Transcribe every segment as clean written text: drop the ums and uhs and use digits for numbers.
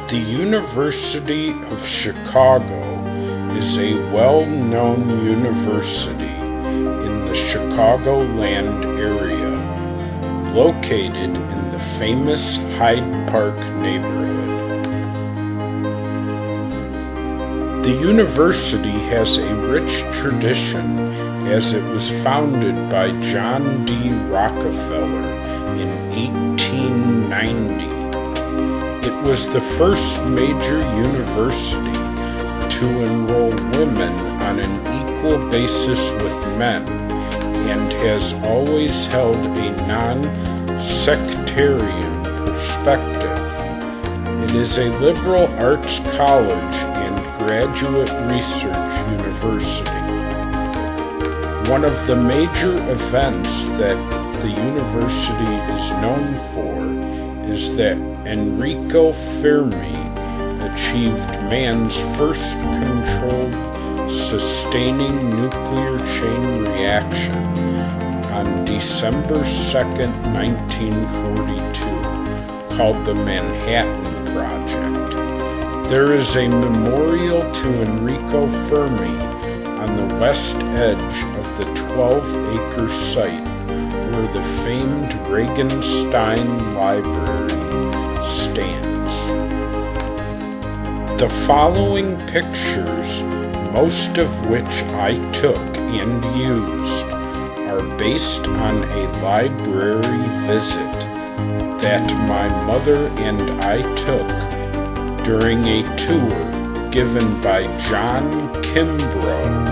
The University of Chicago is a well-known university in the Chicagoland area, located in the famous Hyde Park neighborhood. The university has a rich tradition as it was founded by John D. Rockefeller in 1890. It was the first major university to enroll women on an equal basis with men, and has always held a non-sectarian perspective. It is a liberal arts college and graduate research university. One of the major events that the university is known for is that Enrico Fermi achieved man's first controlled sustaining nuclear chain reaction on December 2nd, 1942, called the Manhattan Project. There is a memorial to Enrico Fermi on the west edge of the 12-acre site where the famed Regenstein Library stands. The following pictures, most of which I took and used, are based on a library visit that my mother and I took during a tour given by John Kimbrough,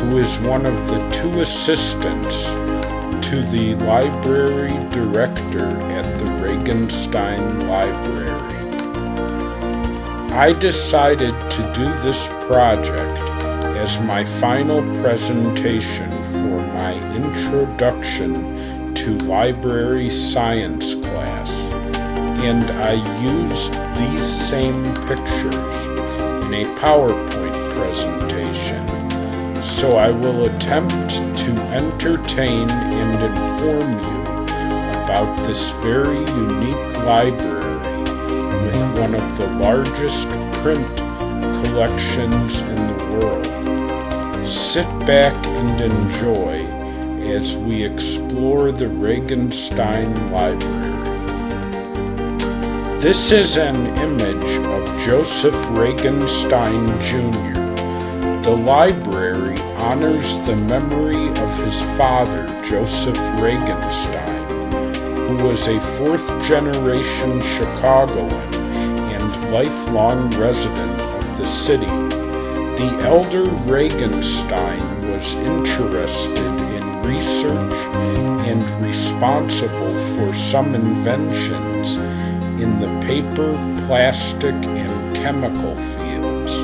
who is one of the two assistants to the library director at the Regenstein Library. I decided to do this project as my final presentation for my introduction to library science class, and I used these same pictures in a PowerPoint presentation, so I will attempt to entertain and inform you about this very unique library with one of the largest print collections in the world. Sit back and enjoy as we explore the Regenstein Library. This is an image of Joseph Regenstein Jr. The library honors the memory of his father, Joseph Regenstein, who was a fourth-generation Chicagoan and lifelong resident of the city. The elder Regenstein was interested in research and responsible for some inventions in the paper, plastic, and chemical fields.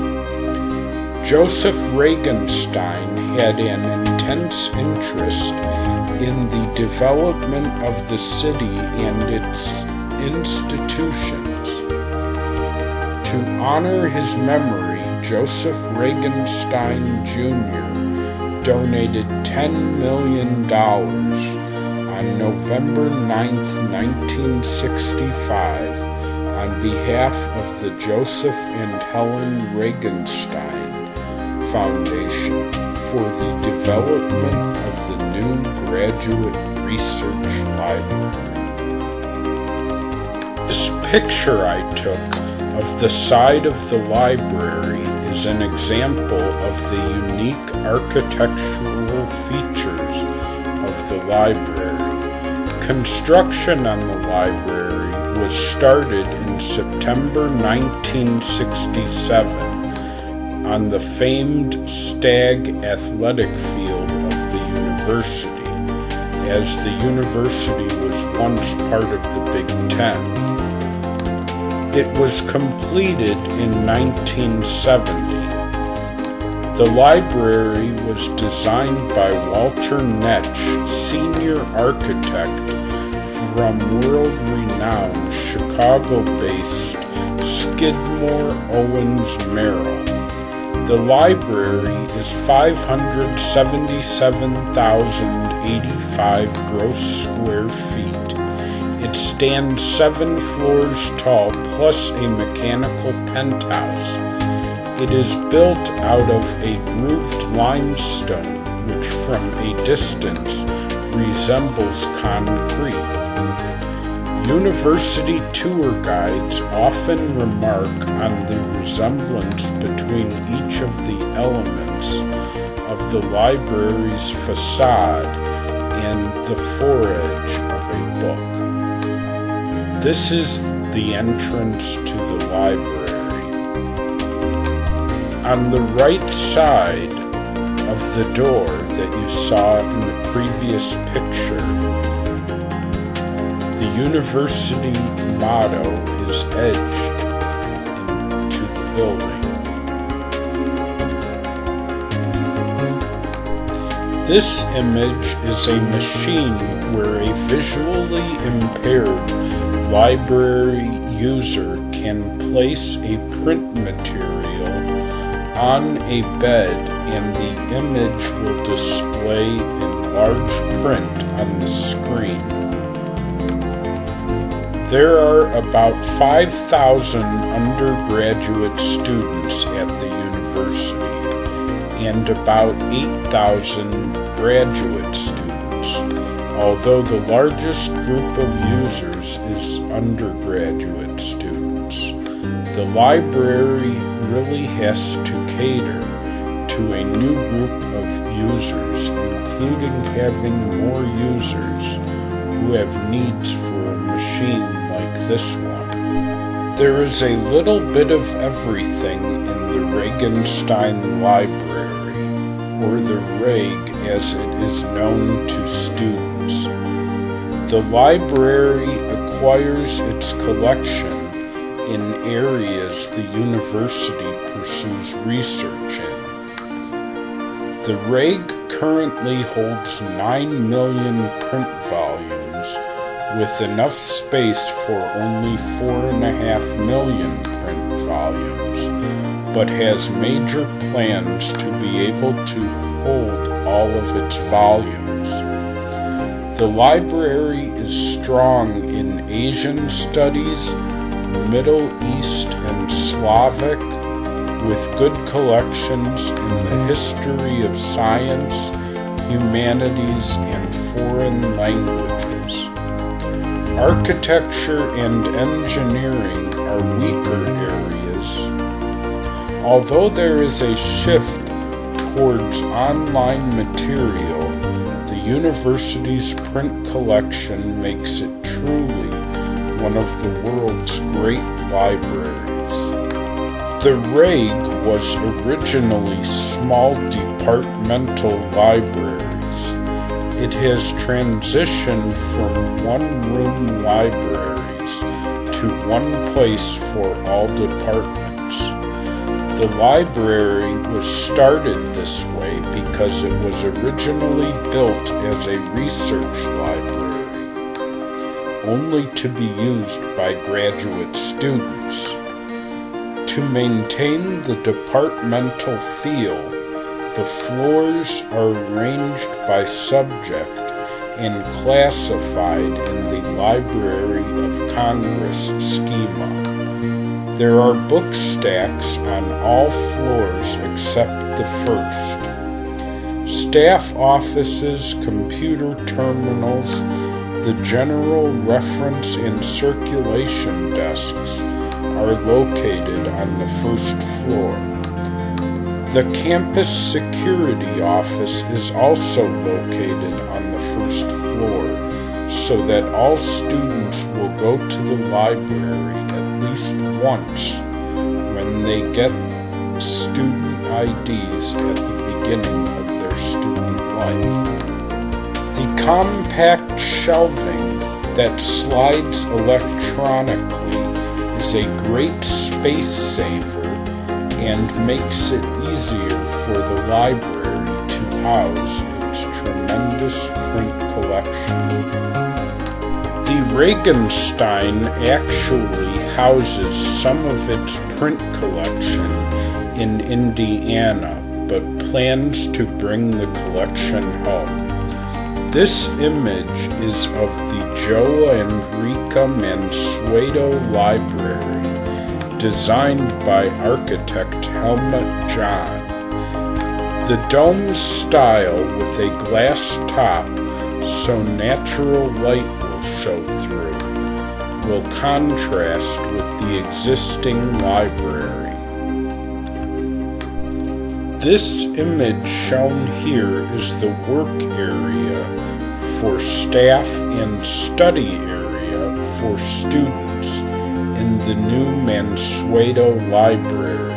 Joseph Regenstein had an intense interest in the development of the city and its institutions. To honor his memory, Joseph Regenstein Jr. donated $10 million on November 9th, 1965, on behalf of the Joseph and Helen Regenstein Foundation for the development of the new graduate research library. This picture I took of the side of the library is an example of the unique architectural features of the library. Construction on the library was started in September 1967 on the famed Stag Athletic Field of the university, as the university was once part of the Big Ten. It was completed in 1970. The library was designed by Walter Netsch, senior architect from world-renowned Chicago-based Skidmore, Owens, Merrill. The library is 577,085 gross square feet It stands 7 floors tall plus a mechanical penthouse. It is built out of a grooved limestone, which from a distance resembles concrete. University tour guides often remark on the resemblance between each of the elements of the library's facade and the foredge of a book. This is the entrance to the library. On the right side of the door that you saw in the previous picture, the university motto is etched into the building. This image is a machine where a visually impaired library user can place a print material on a bed and the image will display in large print on the screen. There are about 5,000 undergraduate students at the university and about 8,000 graduate students, although the largest group of users is undergraduate students. The library really has to cater to a new group of users, including having more users who have needs for a machine like this one. There is a little bit of everything in the Regenstein Library, or the Reg as it is known to students. The library acquires its collection in areas the university pursues research in. The Reg currently holds 9 million print volumes, with enough space for only 4.5 million print volumes, but has major plans to be able to hold all of its volumes. The library is strong in Asian studies, Middle East and Slavic, with good collections in the history of science, humanities, and foreign languages. Architecture and engineering are weaker areas. Although there is a shift towards online material, the university's print collection makes it truly one of the world's great libraries. The Reg was originally small departmental libraries. It has transitioned from one-room libraries to one place for all departments. The library was started this way because it was originally built as a research library, only to be used by graduate students. To maintain the departmental feel, the floors are arranged by subject and classified in the Library of Congress schema. There are book stacks on all floors except the first. Staff offices, computer terminals, the general reference and circulation desks are located on the first floor. The campus security office is also located on the first floor, so that all students will go to the library at least once when they get student IDs at the beginning of their student life. The compact shelving that slides electronically is a great space saver and makes it easier for the library to house its tremendous print collection. The Regenstein actually houses some of its print collection in Indiana, but plans to bring the collection home. This image is of the Joe Enrica Mansueto Library, designed by architect Helmut John. The dome's style with a glass top so natural light will show through will contrast with the existing library. This image shown here is the work area for staff and study area for students in the new Mansueto Library.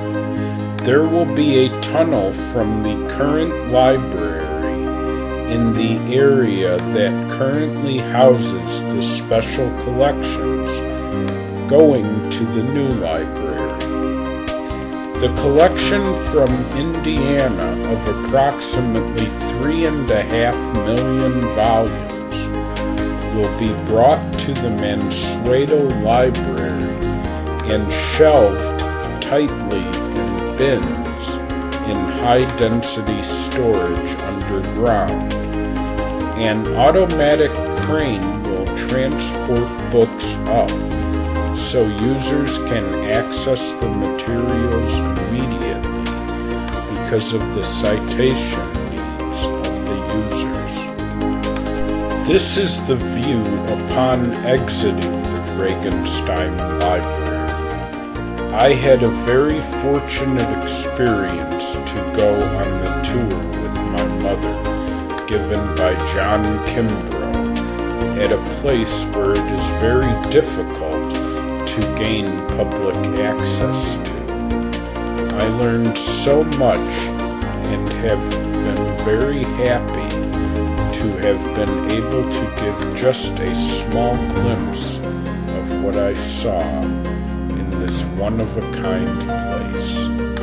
There will be a tunnel from the current library in the area that currently houses the special collections going to the new library. The collection from Indiana of approximately 3.5 million volumes will be brought to the Mansueto Library and shelved tightly in bins in high-density storage underground. An automatic crane will transport books up, so users can access the materials immediately because of the citation needs of the users. This is the view upon exiting the Regenstein Library. I had a very fortunate experience to go on the tour with my mother, given by John Kimbrough, at a place where it is very difficult to gain public access to. I learned so much and have been very happy to have been able to give just a small glimpse of what I saw in this one-of-a-kind place.